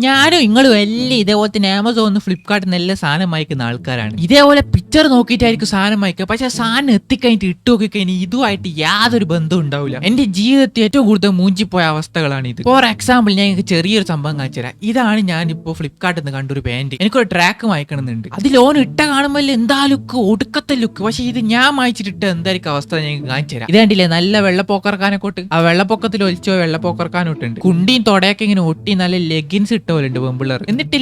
ഞാനും നിങ്ങളും എല്ലാം ഇതേപോലെ തന്നെ ആമസോൺ ഫ്ലിപ്കാർട്ടിൽ നിന്ന് എല്ലാ സാധനം വായിക്കുന്ന ആൾക്കാരാണ്. ഇതേപോലെ പിക്ചർ നോക്കിയിട്ടായിരിക്കും സാധനം വായിക്കുക. പക്ഷെ സാധനം എത്തിക്കഴിഞ്ഞിട്ട് ഇട്ട് നോക്കിക്കഴിഞ്ഞാൽ ഇതുമായിട്ട് യാതൊരു ബന്ധവും ഉണ്ടാവില്ല. എന്റെ ജീവിതത്തിൽ ഏറ്റവും കൂടുതൽ മൂഞ്ചിപ്പോയ അവസ്ഥകളാണ് ഇത്. ഫോർ എക്സാമ്പിൾ ഞാൻ നിങ്ങൾക്ക് ചെറിയൊരു സംഭവം കാണിച്ചു തരാം. ഇതാണ് ഞാനിപ്പോ ഫ്ലിപ്കാർട്ടിൽ നിന്ന് കണ്ടൊരു പാന്റ്. എനിക്കൊരു ട്രാക്ക് വായിക്കണമെന്നുണ്ട്. അതിൽ ഓൻ ഇട്ട കാണുമ്പോൾ എന്താ ലുക്ക്, ഒടുക്കത്തെ ലുക്ക്. പക്ഷെ ഇത് ഞാൻ വായിച്ചിട്ട് എന്തായിരിക്കും അവസ്ഥ ഞാൻ കാണിച്ചു തരാം. ഇത് കണ്ടില്ലേ, നല്ല വെള്ളപ്പോക്കർക്കാനൊക്കെ. ആ വെള്ളപ്പൊക്കത്തിൽ ഒലിച്ചോ വെള്ളപ്പോക്കർക്കാനോട്ടുണ്ട്. കുണ്ടിയും തൊടയൊക്കെ ഇങ്ങനെ ഒട്ടി നല്ല ലെഗിൻസ് ഇട്ടോലുണ്ട് പെമ്പിള്ളർ. എന്നിട്ട്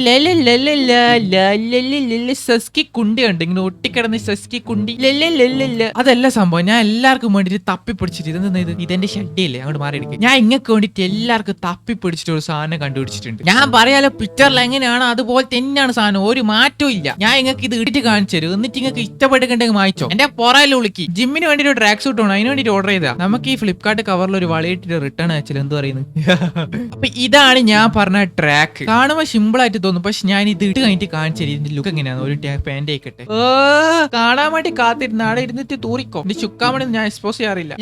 സസ്കി കുണ്ടി ഉണ്ട് ഇങ്ങനെ ഒട്ടിക്കിടന്ന് സസ്കി കുണ്ടി അതല്ല സംഭവം. ഞാൻ എല്ലാവർക്കും വേണ്ടിട്ട് തപ്പി പിടിച്ചിട്ട് ഇതെന്റെ ഷഡ്ഡിയല്ലേ, അങ്ങോട്ട് മാറിയെടുക്കുക. ഞാൻ ഇങ്ങക്ക് വേണ്ടിട്ട് എല്ലാവർക്കും തപ്പി പിടിച്ചിട്ട് ഒരു സാധനം കണ്ടുപിടിച്ചിട്ടുണ്ട്. ഞാൻ പറയാലോ പിക്ചറിൽ എങ്ങനെയാണ് അതുപോലെ തന്നെയാണ് സാധനം, ഒരു മാറ്റവും ഇല്ല. ഞാൻ ഇങ്ങക്ക് ഇത് ഇട്ടിട്ട് കാണിച്ചു തരും. എന്നിട്ട് ഇങ്ങക്ക് ഇഷ്ടപ്പെട്ടിട്ടുണ്ടെങ്കിൽ വായിച്ചോ. എന്റെ പുറയില് വിളിക്ക്. ജിമ്മിന് വേണ്ടി ഒരു ട്രാക്ക് സൂട്ട് വേണം, അതിന് വേണ്ടിട്ട് ഓർഡർ ചെയ്താ. നമുക്ക് ഈ ഫ്ലിപ്കാർട്ട് കവറിൽ ഒരു വളയിട്ടിട്ട് റിട്ടേൺ അയച്ചാൽ എന്ത് പറയുന്നു. അപ്പൊ ഇതാണ് ഞാൻ പറഞ്ഞ ട്രാക്ക്. കാണുമ്പോ സിമ്പിൾ ആയിട്ട് തോന്നും, പക്ഷെ ഞാൻ ഇത് ഇട്ട് കഴിഞ്ഞിട്ട് കാണിച്ചു തരും ഇതിന്റെ ലുക്ക് എങ്ങനെയാണ്. ഒരു പാന്റ് ആയിക്കട്ടെ, കാണാൻ വേണ്ടി കാത്തിരുന്ന ആടെ ഇരുന്നിട്ട് തൂറിക്കോ. എന്റെ ചുക്കാമണി ഞാൻ എക്സ്പോസ് ചെയ്യാറില്ല.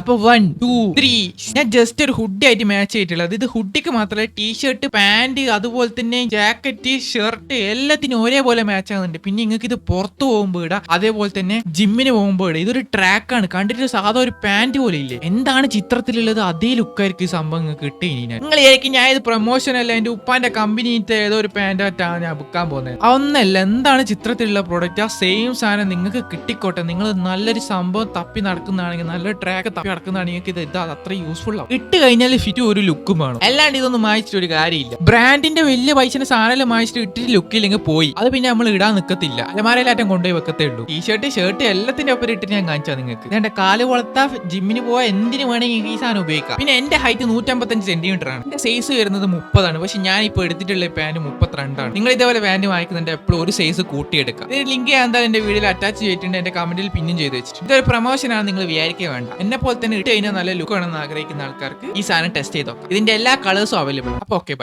അപ്പൊ 1 2 3 ഞാൻ ജസ്റ്റ് ഒരു ഹുഡി ആയിട്ട് മാച്ച് ചെയ്തിട്ടുള്ളത്. ഇത് ഹുഡിക്ക് മാത്രമല്ല, ടീഷർട്ട്, പാന്റ്, അതുപോലെ തന്നെ ജാക്കറ്റ്, ഷർട്ട് എല്ലാത്തിനും ഒരേപോലെ മാച്ച് ആകുന്നുണ്ട്. പിന്നെ നിങ്ങൾക്ക് ഇത് പുറത്തു പോകുമ്പോൾ ഇടാം, അതേപോലെ തന്നെ ജിമ്മിന് പോകുമ്പോൾ ഇടാം. ഇതൊരു ട്രാക്കാണ്, കണ്ടിട്ട് സാധാ ഒരു പാന്റ് പോലെ ഇല്ലേ. എന്താണ് ചിത്രത്തിലുള്ളത് അതേ ലുക്കായിരിക്കും ഈ സംഭവം നിങ്ങൾക്ക് കിട്ടി. നിങ്ങൾ ശരിക്കും ഞാൻ ഇത് പ്രൊമോഷൻ അല്ല, എന്റെ ഉപ്പാന്റെ കമ്പനിത്തെ ഏതോ ഒരു പാന്റ് ആയിട്ടാണ് ഞാൻ ബുക്കാൻ പോകുന്നത്. അതൊന്നല്ല, എന്താണ് ചിത്രത്തിലുള്ള പ്രോഡക്റ്റ് ആ സെയിം സാധനം നിങ്ങൾക്ക് കിട്ടിക്കോട്ടെ. നിങ്ങൾ നല്ലൊരു സംഭവം തപ്പി നടക്കുന്നതാണെങ്കിൽ, നല്ലൊരു ട്രാക്ക് തപ്പി നടക്കുന്നതാണെങ്കിൽ ഇത് അത്ര യൂസ്ഫുൾ ആവും. ഇട്ട് കഴിഞ്ഞാൽ ഫിറ്റ് ഒരു ലുക്കും വേണം. അല്ലാണ്ട് ഇതൊന്നും വായിച്ചിട്ട് ഒരു കാര്യമില്ല. ബ്രാൻഡിന്റെ വലിയ പൈസന്റെ സാധനം വായിച്ചിട്ട് ഇട്ടിട്ട് ലുക്കില്ലെങ്കിൽ പോയി, അത് പിന്നെ നമ്മൾ ഇടാൻ നിൽക്കത്തില്ല, അലമാരയിലാറ്റം കൊണ്ടുപോയി വെക്കത്തേ ഉള്ളൂ. ടീഷർട്ട്, ഷർട്ട് എല്ലാത്തിന്റെ ഒപ്പം ഇട്ടിട്ട് ഞാൻ കാണിച്ചാൽ നിങ്ങൾക്ക്. എന്റെ കാല് വളർത്താ ജിമ്മിന് പോയാൽ എന്തിനു വേണമെങ്കിൽ ഈ സാധനം ഉപയോഗിക്കാം. പിന്നെ എന്റെ ഹൈറ്റ് 155 സെന്റിമീറ്റർ ആണ്. എന്റെ സൈസ് വരുന്നത് 30 പക്ഷെ ഞാൻ ഇപ്പൊ എടുത്തിട്ടുള്ള പാന്റ് 32. നിങ്ങൾ ഇതേപോലെ പാന്റ് വാങ്ങിക്കുന്നുണ്ട് എപ്പോഴും ഒരു സൈസ് കൂട്ടിയെടുക്കാം. ഇതിന് ലിങ്ക് ഞാൻ എന്തായാലും എന്റെ വീഡിയോയിൽ അറ്റാച്ച് ചെയ്തിട്ടുണ്ട്, എന്റെ കമന്റിൽ പിന്നും ചെയ്ത് വെച്ചിട്ട്. ഇതൊരു പ്രൊമോഷൻ ആണ്, നിങ്ങൾ വിചാരിക്കുക വേണ്ട. എന്നെ പോലെ തന്നെ ഇട്ട് കഴിഞ്ഞാൽ നല്ല ലുക്ക് വേണമെന്ന് ആഗ്രഹിക്കുന്ന ആൾക്കാർക്ക് ഈ സാധനം ടെസ്റ്റ് ചെയ്ത് നോക്കാം. ഇതിന്റെ എല്ലാ കളേഴ്സും അവൈലബിൾ. അപ്പൊ ഓക്കെ, ബൈ.